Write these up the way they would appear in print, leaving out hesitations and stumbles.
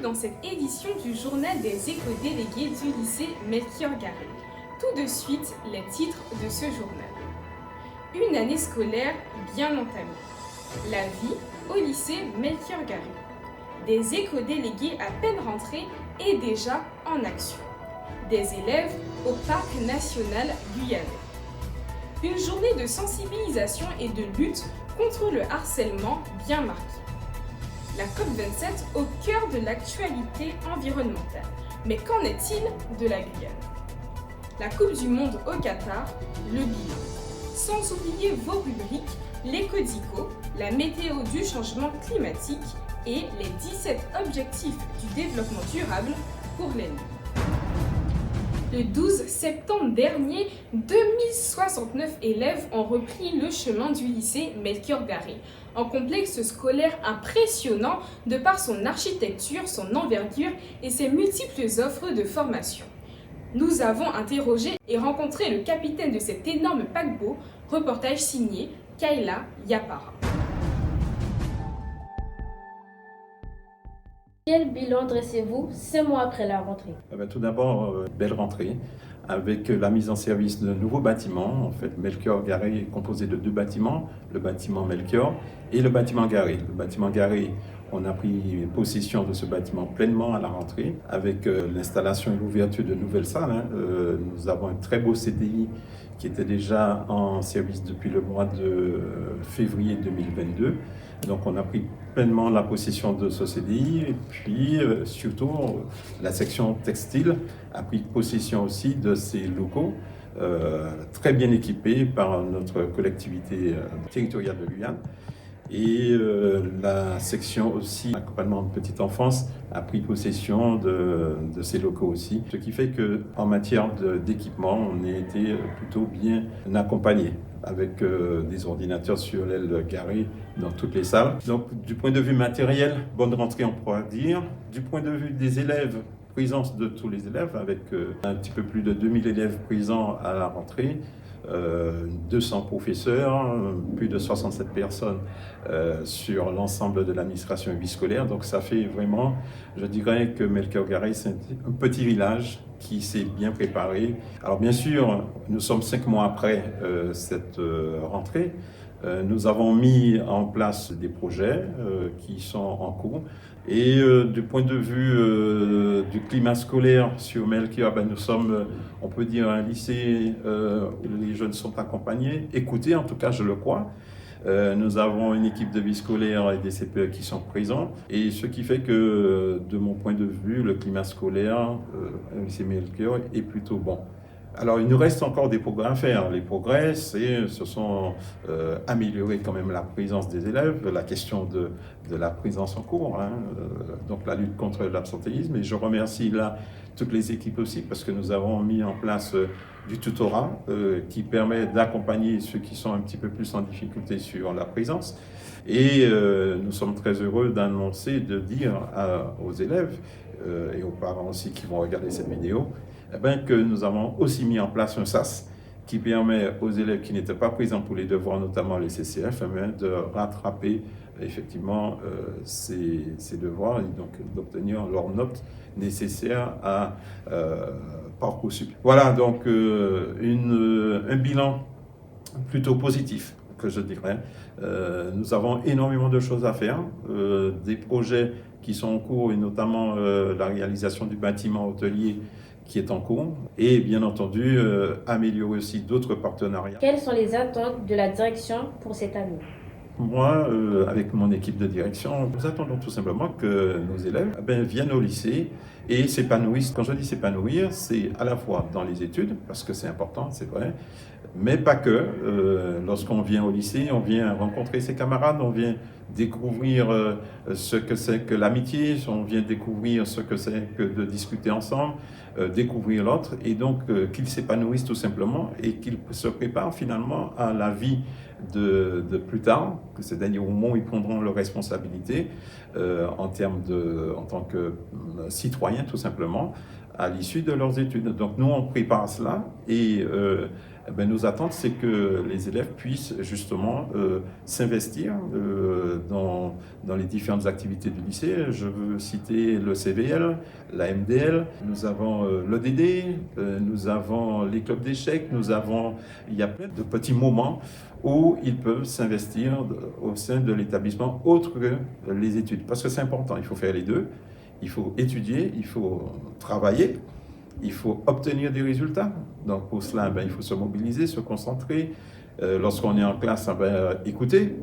dans cette édition du journal des éco-délégués du lycée Melchior Garret. Tout de suite, les titres de ce journal. Une année scolaire bien entamée. La vie au lycée Melchior Garret. Des éco-délégués à peine rentrés et déjà en action. Des élèves au parc national guyanais. Une journée de sensibilisation et de lutte contre le harcèlement bien marquée. La COP27 au cœur de l'actualité environnementale. Mais qu'en est-il de la Guyane? La Coupe du Monde au Qatar, le bilan. Sans oublier vos rubriques, l'éco-dico, la météo du changement climatique et les 17 objectifs du développement durable pour l'année. Le 12 septembre dernier, 2069 élèves ont repris le chemin du lycée Melchior Garret, un complexe scolaire impressionnant de par son architecture, son envergure et ses multiples offres de formation. Nous avons interrogé et rencontré le capitaine de cet énorme paquebot, reportage signé Kayla Yapara. Quel bilan dressez-vous 5 mois après la rentrée? Tout d'abord, belle rentrée avec la mise en service de nouveaux bâtiments. En fait, Melchior Garret est composé de 2 bâtiments, le bâtiment Melchior et le bâtiment Garret. Le bâtiment Garret, on a pris possession de ce bâtiment pleinement à la rentrée avec l'installation et l'ouverture de nouvelles salles. Nous avons un très beau CDI qui était déjà en service depuis le mois de février 2022. Donc on a pris pleinement la possession de ce CDI et puis surtout la section textile a pris possession aussi de ces locaux très bien équipés par notre collectivité territoriale de Guyane. Et la section aussi accompagnement de petite enfance a pris possession de ces locaux aussi. Ce qui fait qu'en matière d'équipement, on a été plutôt bien accompagné avec des ordinateurs sur l'aile garée dans toutes les salles. Donc du point de vue matériel, bonne rentrée on pourra dire. Du point de vue des élèves, présence de tous les élèves avec un petit peu plus de 2000 élèves présents à la rentrée. 200 professeurs, plus de 67 personnes sur l'ensemble de l'administration et vie scolaire. Donc ça fait vraiment, je dirais que Melchior Garret, c'est un petit village qui s'est bien préparé. Alors bien sûr, nous sommes 5 mois après cette rentrée. Nous avons mis en place des projets qui sont en cours. Et du point de vue du climat scolaire sur Melchior, nous sommes, on peut dire, un lycée où les jeunes sont accompagnés, écoutés en tout cas, je le crois. Nous avons une équipe de vie scolaire et des CPE qui sont présents. Et ce qui fait que, de mon point de vue, le climat scolaire au lycée Melchior est plutôt bon. Alors, il nous reste encore des progrès à faire. Les progrès, ce sont améliorer quand même la présence des élèves, la question de la présence en cours, donc la lutte contre l'absentéisme. Et je remercie là toutes les équipes aussi parce que nous avons mis en place du tutorat qui permet d'accompagner ceux qui sont un petit peu plus en difficulté sur la présence. Et nous sommes très heureux d'annoncer, de dire aux élèves et aux parents aussi qui vont regarder cette vidéo, que nous avons aussi mis en place un SAS qui permet aux élèves qui n'étaient pas présents pour les devoirs, notamment les CCF, de rattraper effectivement ces devoirs et donc d'obtenir leurs notes nécessaires à Parcoursup. Voilà donc un bilan plutôt positif que je dirais. Nous avons énormément de choses à faire, des projets qui sont en cours et notamment la réalisation du bâtiment hôtelier qui est en cours et bien entendu améliorer aussi d'autres partenariats. Quelles sont les attentes de la direction pour cette année? Moi, avec mon équipe de direction, nous attendons tout simplement que nos élèves viennent au lycée et s'épanouissent. Quand je dis s'épanouir, c'est à la fois dans les études, parce que c'est important, c'est vrai, mais pas que. Lorsqu'on vient au lycée, on vient rencontrer ses camarades, on vient découvrir ce que c'est que l'amitié, on vient découvrir ce que c'est que de discuter ensemble, découvrir l'autre, et donc qu'ils s'épanouissent tout simplement et qu'ils se préparent finalement à la vie de plus tard, c'est-à-dire au moment où ils prendront leurs responsabilités en tant que citoyens tout simplement, à l'issue de leurs études. Donc nous, on prépare cela et nos attentes, c'est que les élèves puissent justement s'investir dans les différentes activités du lycée. Je veux citer le CVL, la MDL, nous avons l'EDD, nous avons les clubs d'échecs, il y a plein de petits moments où ils peuvent s'investir au sein de l'établissement autre que les études. Parce que c'est important, il faut faire les deux. Il faut étudier, il faut travailler, il faut obtenir des résultats. Donc pour cela, il faut se mobiliser, se concentrer. Lorsqu'on est en classe, écouter.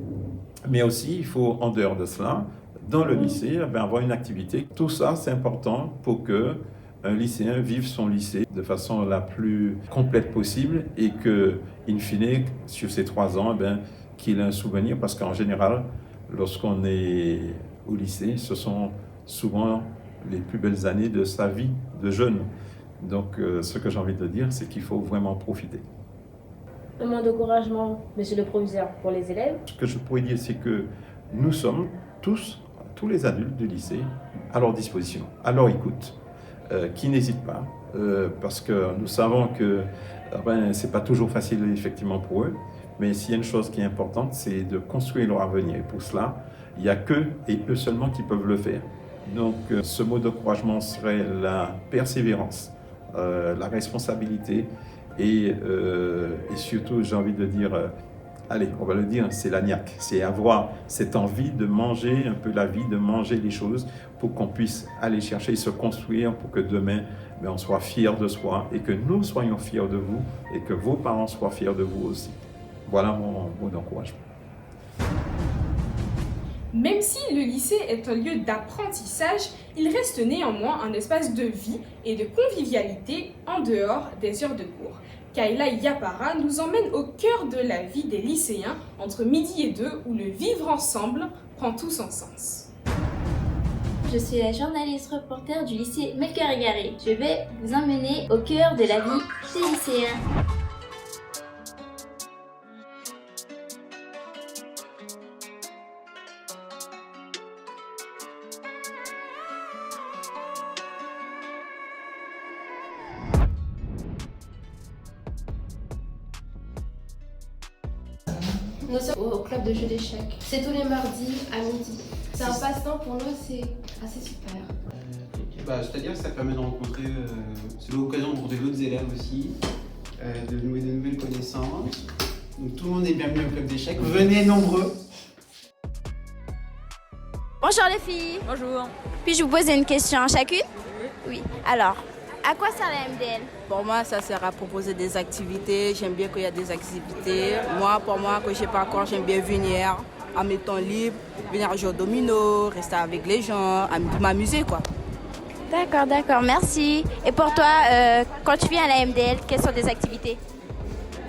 Mais aussi, il faut, en dehors de cela, dans le lycée, avoir une activité. Tout ça, c'est important pour que un lycéen vive son lycée de façon la plus complète possible et que, in fine, sur ces 3 ans, qu'il ait un souvenir. Parce qu'en général, lorsqu'on est au lycée, ce sont souvent les plus belles années de sa vie de jeune. Donc, ce que j'ai envie de dire, c'est qu'il faut vraiment profiter. Un mot d'encouragement, monsieur le proviseur, pour les élèves. Ce que je pourrais dire, c'est que nous sommes tous les adultes du lycée, à leur disposition, à leur écoute, qui n'hésitent pas, parce que nous savons que c'est pas toujours facile, effectivement, pour eux, mais s'il y a une chose qui est importante, c'est de construire leur avenir. Et pour cela, il n'y a qu'eux et eux seulement qui peuvent le faire. Donc, ce mot d'encouragement serait la persévérance, la responsabilité et surtout, j'ai envie de dire, allez, on va le dire, c'est la niaque. C'est avoir cette envie de manger un peu la vie, de manger les choses pour qu'on puisse aller chercher et se construire pour que demain, on soit fiers de soi et que nous soyons fiers de vous et que vos parents soient fiers de vous aussi. Voilà mon mot d'encouragement. Même si le lycée est un lieu d'apprentissage, il reste néanmoins un espace de vie et de convivialité en dehors des heures de cours. Kayla Yapara nous emmène au cœur de la vie des lycéens entre midi et 2 où le vivre ensemble prend tout son sens. Je suis la journaliste reporter du lycée Melchior-Garret. Je vais vous emmener au cœur de la vie des lycéens. Nous sommes au club de jeux d'échecs. C'est tous les mardis à midi. C'est un passe-temps pour nous, c'est assez super. C'est-à-dire que ça permet de rencontrer, c'est l'occasion de rencontrer d'autres élèves aussi, de nouer de nouvelles connaissances. Donc tout le monde est bienvenu au club d'échecs. Venez nombreux. Bonjour les filles. Bonjour. Puis-je vous poser une question à chacune? Oui. Alors, à quoi sert la MDL? Pour moi, ça sert à proposer des activités. J'aime bien qu'il y ait des activités. Pour moi, que je ne sais pas encore, j'aime bien venir à mes temps libres, venir jouer au domino, rester avec les gens, m'amuser quoi. D'accord, merci. Et pour toi, quand tu viens à la MDL, quelles sont tes activités?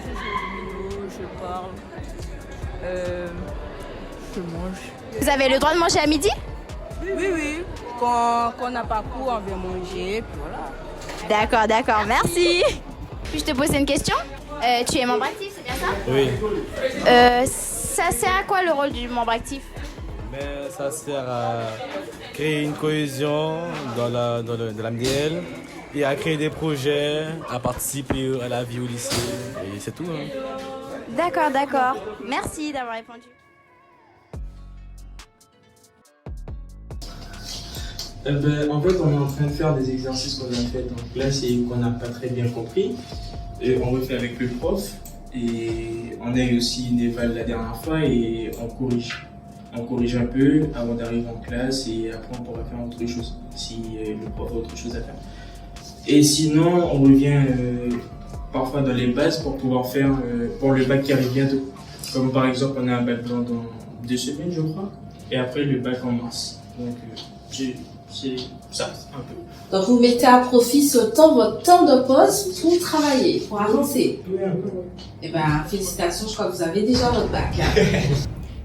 Je joue au domino, je parle, je mange. Vous avez le droit de manger à midi? Oui. Quand on n'a pas cours, on vient manger, puis voilà. D'accord, merci. Puis-je te poser une question? Tu es membre actif, c'est bien ça? Oui. Ça sert à quoi le rôle du membre actif? Ça sert à créer une cohésion dans la MDL et à créer des projets, à participer à la vie au lycée. Et c'est tout. D'accord. Merci d'avoir répondu. En fait, on est en train de faire des exercices qu'on a fait en classe et qu'on n'a pas très bien compris. Et on refait avec le prof. Et on a eu aussi une éval la dernière fois et on corrige. On corrige un peu avant d'arriver en classe et après on pourra faire autre chose si le prof a autre chose à faire. Et sinon, on revient parfois dans les bases pour pouvoir faire pour le bac qui arrive bientôt. Comme par exemple, on a un bac blanc dans 2 semaines, je crois. Et après, le bac en mars. Donc, c'est ça, un peu. Donc vous mettez à profit votre temps de pause pour travailler, pour avancer. Oui, un peu. Eh bien, félicitations, je crois que vous avez déjà votre bac.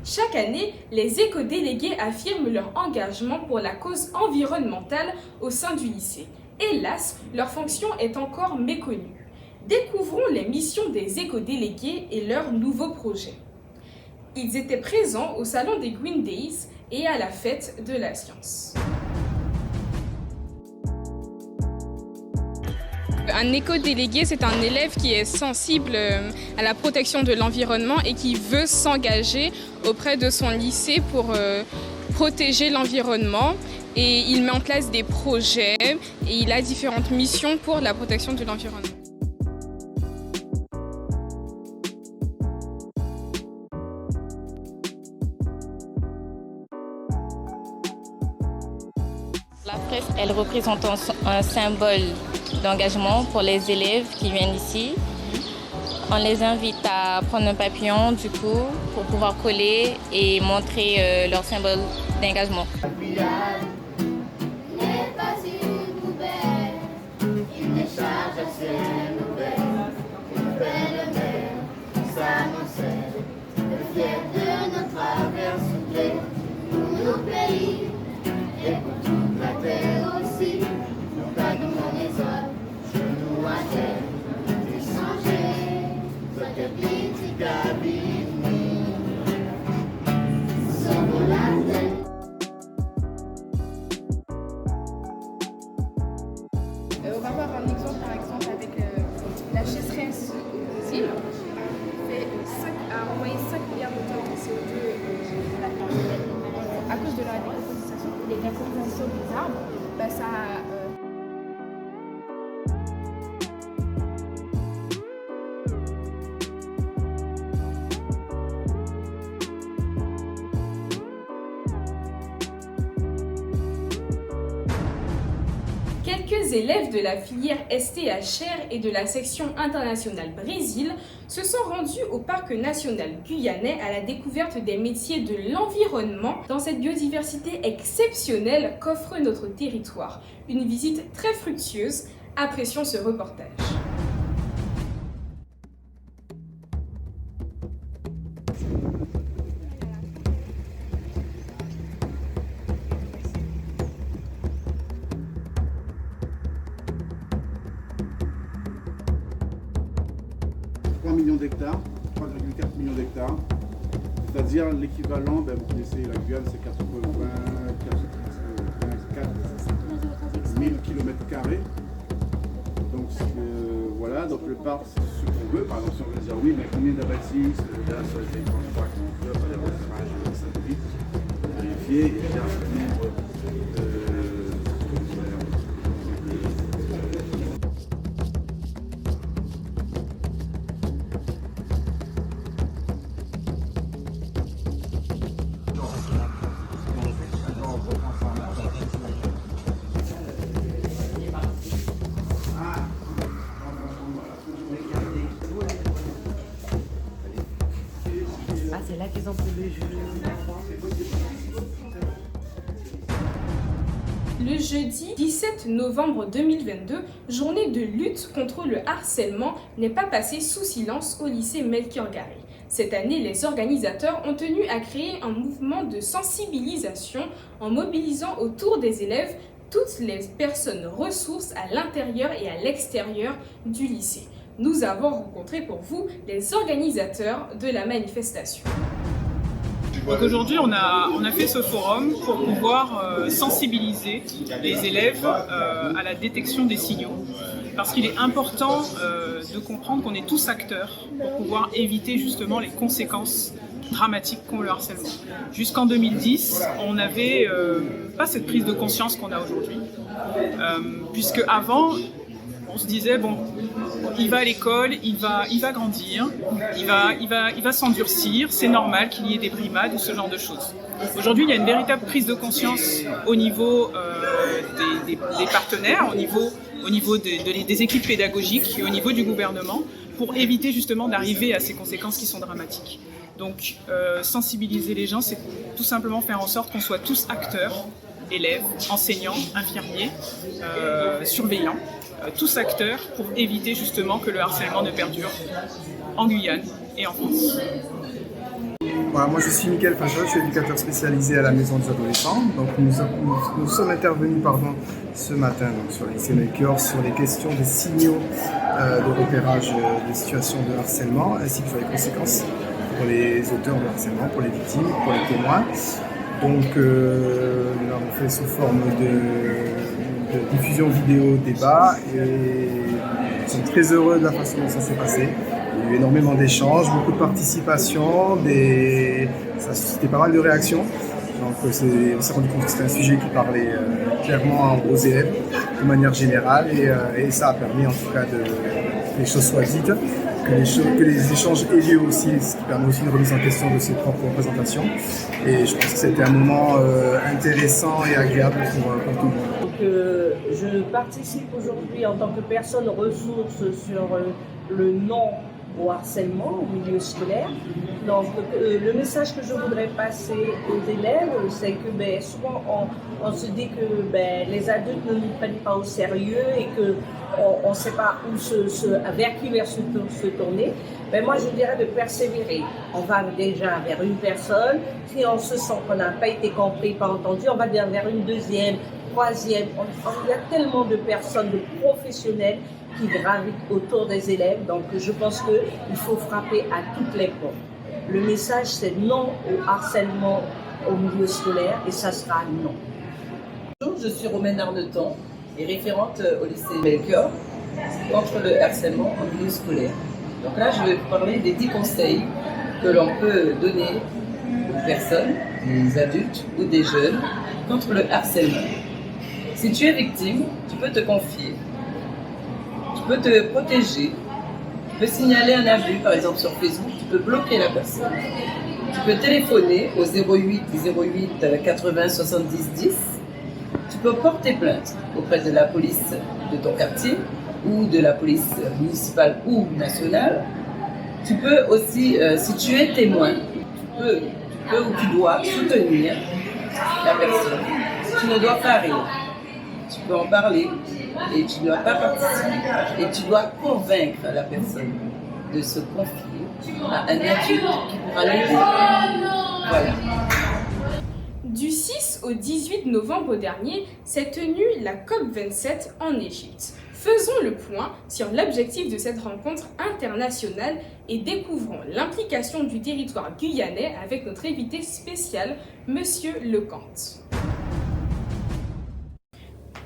Chaque année, les éco-délégués affirment leur engagement pour la cause environnementale au sein du lycée. Hélas, leur fonction est encore méconnue. Découvrons les missions des éco-délégués et leurs nouveaux projets. Ils étaient présents au salon des Green Days et à la fête de la science. Un éco-délégué, c'est un élève qui est sensible à la protection de l'environnement et qui veut s'engager auprès de son lycée pour protéger l'environnement. Et il met en place des projets et il a différentes missions pour la protection de l'environnement. La fresque, elle représente un symbole d'engagement pour les élèves qui viennent ici. On les invite à prendre un papillon du coup pour pouvoir coller et montrer leur symbole d'engagement. On va voir un exemple par exemple avec la sécheresse ici. A envoyé 5 milliards de tonnes de CO2 à cause de la décomposition des arbres. Ça Quelques élèves de la filière STHR et de la section internationale Brésil se sont rendus au parc national guyanais à la découverte des métiers de l'environnement dans cette biodiversité exceptionnelle qu'offre notre territoire. Une visite très fructueuse, apprécions ce reportage. Millions d'hectares, 3,4 millions d'hectares, c'est-à-dire l'équivalent, vous connaissez la Guyane, c'est 84 000 km². Donc voilà, donc le parc, c'est ce qu'on veut. Par exemple, si on veut dire oui, mais combien d'abatis là sur les territoires, je crois qu'on peut faire des repérages satellites, vérifier et faire un nombre c'est là qu'ils ont pris le jeu. Le jeudi 17 novembre 2022, journée de lutte contre le harcèlement, n'est pas passée sous silence au lycée Melchior Garé. Cette année, les organisateurs ont tenu à créer un mouvement de sensibilisation en mobilisant autour des élèves toutes les personnes ressources à l'intérieur et à l'extérieur du lycée. Nous avons rencontré pour vous les organisateurs de la manifestation. Donc aujourd'hui, on a fait ce forum pour pouvoir sensibiliser les élèves à la détection des signaux. Parce qu'il est important de comprendre qu'on est tous acteurs pour pouvoir éviter justement les conséquences dramatiques qu'ont le harcèlement. Jusqu'en 2010, on n'avait pas cette prise de conscience qu'on a aujourd'hui. Puisque avant, on se disait, bon, il va à l'école, il va grandir, il va s'endurcir, c'est normal qu'il y ait des brimades ou ce genre de choses. Aujourd'hui, il y a une véritable prise de conscience au niveau des partenaires, au niveau des équipes pédagogiques et au niveau du gouvernement pour éviter justement d'arriver à ces conséquences qui sont dramatiques. Donc, sensibiliser les gens, c'est tout simplement faire en sorte qu'on soit tous acteurs, élèves, enseignants, infirmiers, surveillants, tous acteurs pour éviter justement que le harcèlement ne perdure en Guyane et en France. Voilà, moi je suis Mickaël Facha, je suis éducateur spécialisé à la maison des adolescents. Donc nous sommes intervenus ce matin sur le lycée Melchior sur les questions des signaux de repérage des situations de harcèlement ainsi que sur les conséquences pour les auteurs de harcèlement, pour les victimes, pour les témoins. Donc nous l'avons fait sous forme de diffusion vidéo débat et nous sommes très heureux de la façon dont ça s'est passé. Il y a eu énormément d'échanges, beaucoup de participation, ça a suscité pas mal de réactions. Donc on s'est rendu compte que c'était un sujet qui parlait clairement aux élèves de manière générale et ça a permis en tout cas que les choses soient dites, que les échanges aient lieu aussi, ce qui permet aussi une remise en question de ses propres représentations. Et je pense que c'était un moment intéressant et agréable pour tout le monde. Donc, je participe aujourd'hui en tant que personne ressource sur le non au harcèlement au milieu scolaire. Donc, le message que je voudrais passer aux élèves, c'est que souvent on se dit que les adultes ne nous prennent pas au sérieux et qu'on ne sait pas vers qui se tourner. Moi, je dirais de persévérer. On va déjà vers une personne. Si on se sent qu'on n'a pas été compris, pas entendu, on va vers une deuxième, troisième. Il y a tellement de personnes, de professionnels qui gravitent autour des élèves. Donc, je pense qu'il faut frapper à toutes les portes. Le message, c'est non au harcèlement au milieu scolaire et ça sera non. Bonjour, je suis Romaine Arneton et référente au lycée Melchior contre le harcèlement au milieu scolaire. Donc là, je vais vous parler des 10 conseils que l'on peut donner aux personnes, des adultes ou des jeunes, contre le harcèlement. Si tu es victime, tu peux te confier, tu peux te protéger, tu peux signaler un abus, par exemple sur Facebook, tu peux bloquer la personne, tu peux téléphoner au 08 80 70 10, tu peux porter plainte auprès de la police de ton quartier ou de la police municipale ou nationale. Tu peux aussi, si tu es témoin, tu peux ou tu dois soutenir la personne. Tu ne dois pas rire. Tu peux en parler et tu ne dois pas participer. Et tu dois convaincre la personne de se confier à un adulte qui pourra l'aider. Voilà. Du 6 au 18 novembre dernier s'est tenue la COP27 en Égypte. Faisons le point sur l'objectif de cette rencontre internationale et découvrons l'implication du territoire guyanais avec notre invité spécial, Monsieur Lecante.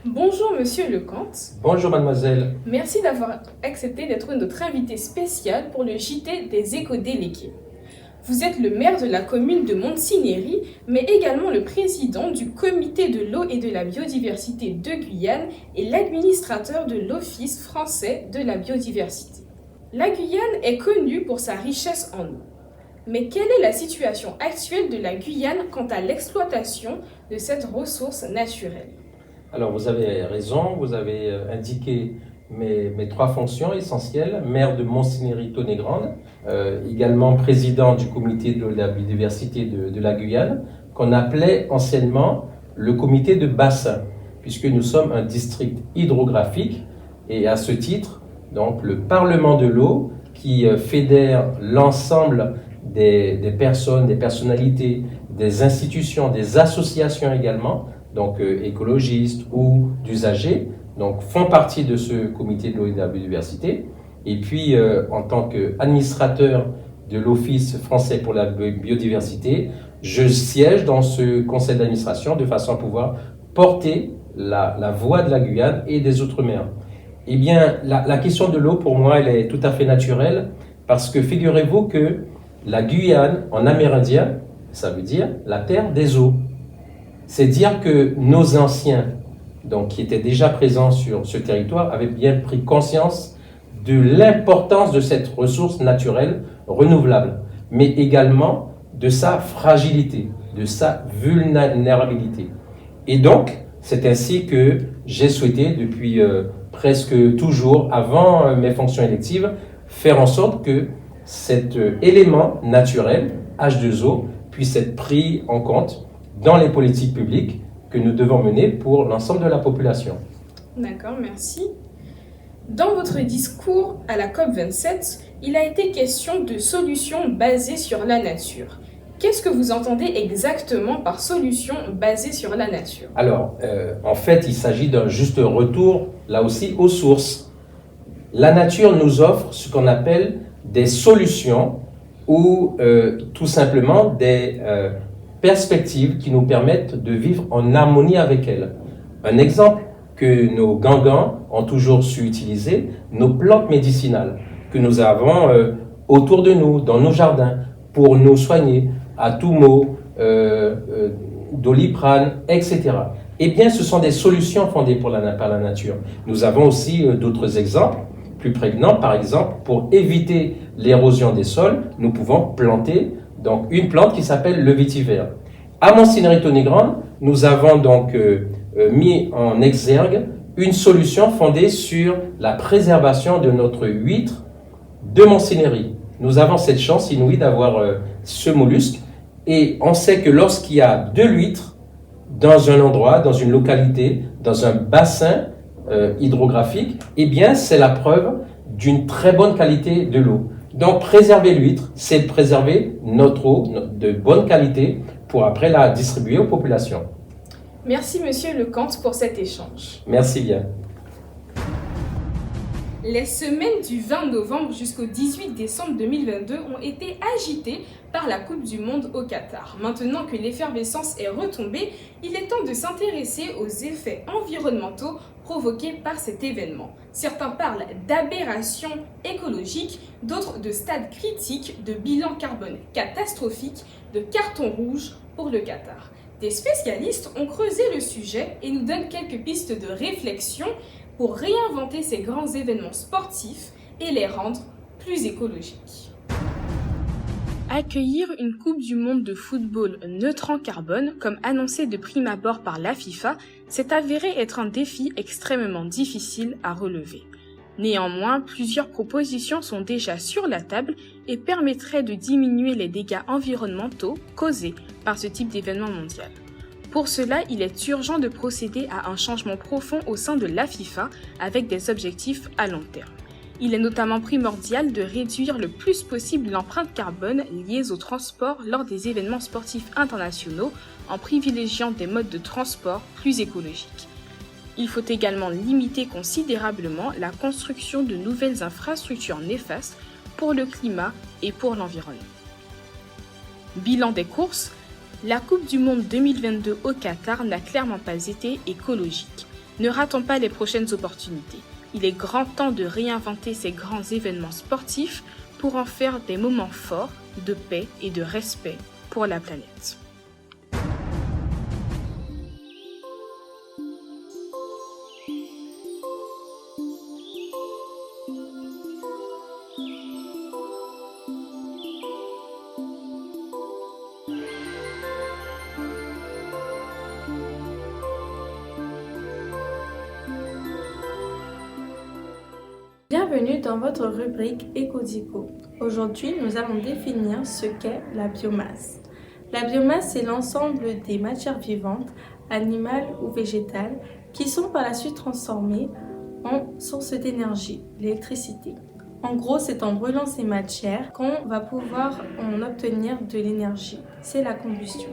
Bonjour Monsieur Lecante. Bonjour mademoiselle. Merci d'avoir accepté d'être notre invité spécial pour le JT des éco-délégués. Vous êtes le maire de la commune de Montignéry, mais également le président du comité de l'eau et de la biodiversité de Guyane et l'administrateur de l'Office français de la biodiversité. La Guyane est connue pour sa richesse en eau. Mais quelle est la situation actuelle de la Guyane quant à l'exploitation de cette ressource naturelle? Alors vous avez raison, vous avez indiqué mes 3 fonctions essentielles, maire de Montignéry-Tonnet-Grande, également président du comité de la biodiversité de la Guyane, qu'on appelait anciennement le comité de bassin, puisque nous sommes un district hydrographique et à ce titre, donc le Parlement de l'eau qui fédère l'ensemble des personnes, des personnalités, des institutions, des associations également, donc écologistes ou d'usagers, donc font partie de ce comité de l'eau et de la biodiversité. Et puis, en tant qu'administrateur de l'Office français pour la biodiversité, je siège dans ce conseil d'administration de façon à pouvoir porter la voix de la Guyane et des Outre-mer. Eh bien, la question de l'eau, pour moi, elle est tout à fait naturelle parce que figurez-vous que la Guyane, en amérindien, ça veut dire la terre des eaux. C'est dire que nos anciens, donc qui étaient déjà présents sur ce territoire, avaient bien pris conscience de l'importance de cette ressource naturelle renouvelable, mais également de sa fragilité, de sa vulnérabilité. Et donc, c'est ainsi que j'ai souhaité, depuis presque toujours, avant mes fonctions électives, faire en sorte que cet élément naturel, H2O, puisse être pris en compte dans les politiques publiques que nous devons mener pour l'ensemble de la population. D'accord, merci. Dans votre discours à la COP27, il a été question de solutions basées sur la nature. Qu'est-ce que vous entendez exactement par solutions basées sur la nature? Alors, en fait, il s'agit d'un juste retour, là aussi, aux sources. La nature nous offre ce qu'on appelle des solutions ou tout simplement des perspectives qui nous permettent de vivre en harmonie avec elle. Un exemple, que nos gangans ont toujours su utiliser nos plantes médicinales que nous avons autour de nous, dans nos jardins, pour nous soigner à tout mot, Doliprane, etc. Eh bien, ce sont des solutions fondées par la nature. Nous avons aussi d'autres exemples plus prégnants. Par exemple, pour éviter l'érosion des sols, nous pouvons planter donc, une plante qui s'appelle le vétiver. À Montsinéry-Tonnay-Grande, nous avons donc mis en exergue une solution fondée sur la préservation de notre huître de Montsinéry. Nous avons cette chance inouïe d'avoir ce mollusque et on sait que lorsqu'il y a de l'huître dans un endroit, dans une localité, dans un bassin hydrographique, eh bien c'est la preuve d'une très bonne qualité de l'eau. Donc préserver l'huître, c'est préserver notre eau de bonne qualité pour après la distribuer aux populations. Merci Monsieur Lecante pour cet échange. Merci bien. Les semaines du 20 novembre jusqu'au 18 décembre 2022 ont été agitées par la Coupe du Monde au Qatar. Maintenant que l'effervescence est retombée, il est temps de s'intéresser aux effets environnementaux provoqués par cet événement. Certains parlent d'aberration écologique, d'autres de stade critique, de bilan carbone catastrophique, de carton rouge pour le Qatar. Des spécialistes ont creusé le sujet et nous donnent quelques pistes de réflexion pour réinventer ces grands événements sportifs et les rendre plus écologiques. Accueillir une Coupe du Monde de football neutre en carbone, comme annoncé de prime abord par la FIFA, s'est avéré être un défi extrêmement difficile à relever. Néanmoins, plusieurs propositions sont déjà sur la table et permettraient de diminuer les dégâts environnementaux causés par ce type d'événement mondial. Pour cela, il est urgent de procéder à un changement profond au sein de la FIFA avec des objectifs à long terme. Il est notamment primordial de réduire le plus possible l'empreinte carbone liée au transport lors des événements sportifs internationaux en privilégiant des modes de transport plus écologiques. Il faut également limiter considérablement la construction de nouvelles infrastructures néfastes pour le climat et pour l'environnement. Bilan des courses. La Coupe du Monde 2022 au Qatar n'a clairement pas été écologique. Ne ratons pas les prochaines opportunités. Il est grand temps de réinventer ces grands événements sportifs pour en faire des moments forts de paix et de respect pour la planète. Bienvenue dans votre rubrique Écodico. Aujourd'hui, nous allons définir ce qu'est la biomasse. La biomasse, c'est l'ensemble des matières vivantes, animales ou végétales, qui sont par la suite transformées en source d'énergie, l'électricité. En gros, c'est en brûlant ces matières qu'on va pouvoir en obtenir de l'énergie. C'est la combustion.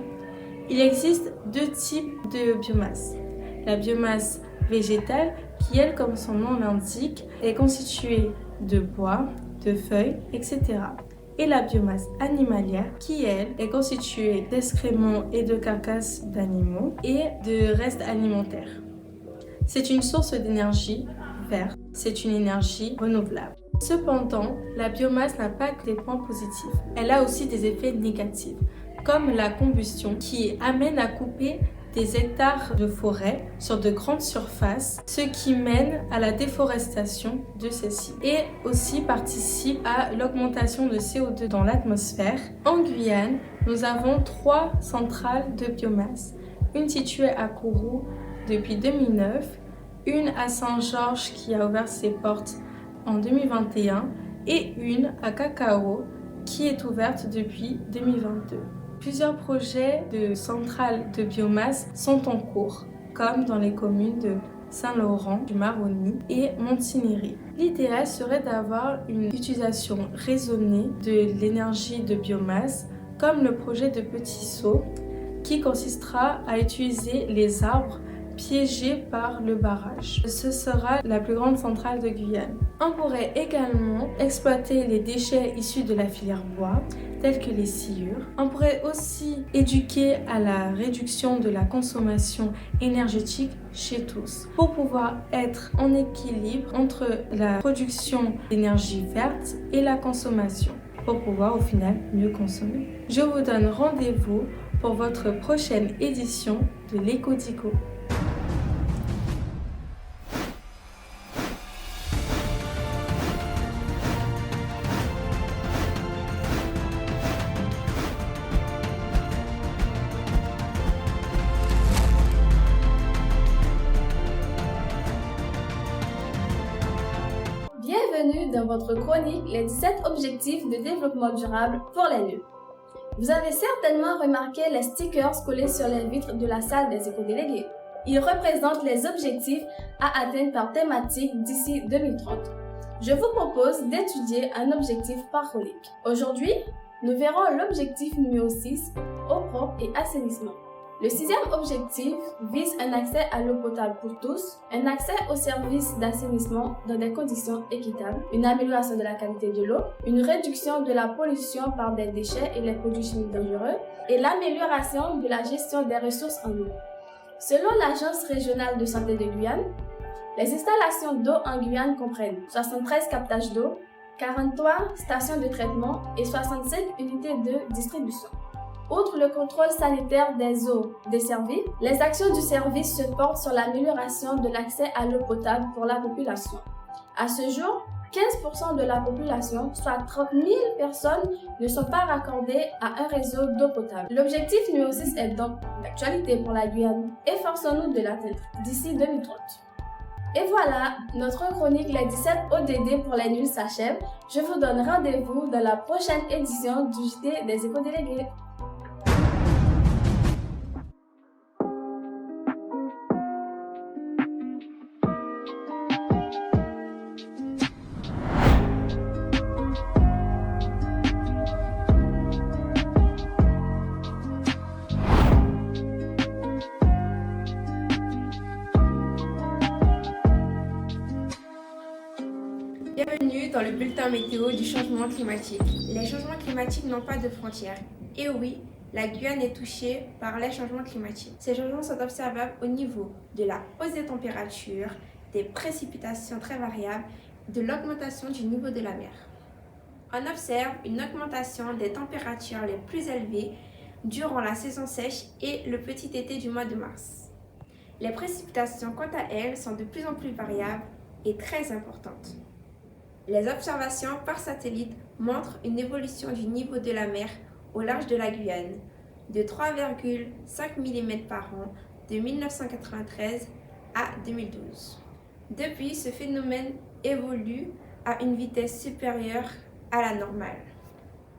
Il existe deux types de biomasse. La biomasse végétale, qui elle, comme son nom l'indique, est constituée de bois, de feuilles, etc. Et la biomasse animalière, qui elle, est constituée d'excréments et de carcasses d'animaux et de restes alimentaires. C'est une source d'énergie verte, c'est une énergie renouvelable. Cependant, la biomasse n'a pas que des points positifs, elle a aussi des effets négatifs, comme la combustion qui amène à couper des hectares de forêt sur de grandes surfaces, ce qui mène à la déforestation de celles-ci et aussi participe à l'augmentation de CO2 dans l'atmosphère. En Guyane, nous avons 3 centrales de biomasse, une située à Kourou depuis 2009, une à Saint-Georges qui a ouvert ses portes en 2021 et une à Cacao qui est ouverte depuis 2022. Plusieurs projets de centrales de biomasse sont en cours, comme dans les communes de Saint-Laurent, du Maroni et Montsinéry. L'idéal serait d'avoir une utilisation raisonnée de l'énergie de biomasse, comme le projet de Petit Saut, qui consistera à utiliser les arbres piégée par le barrage. Ce sera la plus grande centrale de Guyane. On pourrait également exploiter les déchets issus de la filière bois, tels que les sciures. On pourrait aussi éduquer à la réduction de la consommation énergétique chez tous, pour pouvoir être en équilibre entre la production d'énergie verte et la consommation, pour pouvoir au final mieux consommer. Je vous donne rendez-vous pour votre prochaine édition de l'Éco-Dico. Bienvenue dans votre chronique Les 17 objectifs de développement durable pour les nuls. Vous avez certainement remarqué les stickers collés sur les vitres de la salle des éco-délégués. Ils représentent les objectifs à atteindre par thématique d'ici 2030. Je vous propose d'étudier un objectif par chronique. Aujourd'hui, nous verrons l'objectif numéro 6, eau propre et assainissement. Le 6e objectif vise un accès à l'eau potable pour tous, un accès aux services d'assainissement dans des conditions équitables, une amélioration de la qualité de l'eau, une réduction de la pollution par des déchets et les produits chimiques dangereux, et l'amélioration de la gestion des ressources en eau. Selon l'Agence régionale de santé de Guyane, les installations d'eau en Guyane comprennent 73 captages d'eau, 43 stations de traitement et 65 unités de distribution. Outre le contrôle sanitaire des eaux desservies, les actions du service se portent sur l'amélioration de l'accès à l'eau potable pour la population. À ce jour, 15% de la population, soit 30 000 personnes, ne sont pas raccordées à un réseau d'eau potable. L'objectif numéro 6 est donc d'actualité pour la Guyane. Efforçons-nous de l'atteindre d'ici 2030. Et voilà, notre chronique Les 17 ODD pour les nuls s'achève. Je vous donne rendez-vous dans la prochaine édition du JT des éco-délégués. Bienvenue dans le bulletin météo du changement climatique. Les changements climatiques n'ont pas de frontières. Et oui, la Guyane est touchée par les changements climatiques. Ces changements sont observables au niveau de la hausse des températures, des précipitations très variables, de l'augmentation du niveau de la mer. On observe une augmentation des températures les plus élevées durant la saison sèche et le petit été du mois de mars. Les précipitations, quant à elles, sont de plus en plus variables et très importantes. Les observations par satellite montrent une évolution du niveau de la mer au large de la Guyane de 3,5 mm par an de 1993 à 2012. Depuis, ce phénomène évolue à une vitesse supérieure à la normale.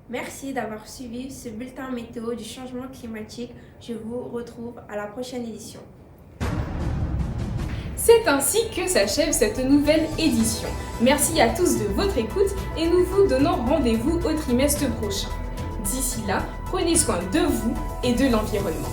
Merci d'avoir suivi ce bulletin météo du changement climatique. Je vous retrouve à la prochaine édition. C'est ainsi que s'achève cette nouvelle édition. Merci à tous de votre écoute et nous vous donnons rendez-vous au trimestre prochain. D'ici là, prenez soin de vous et de l'environnement.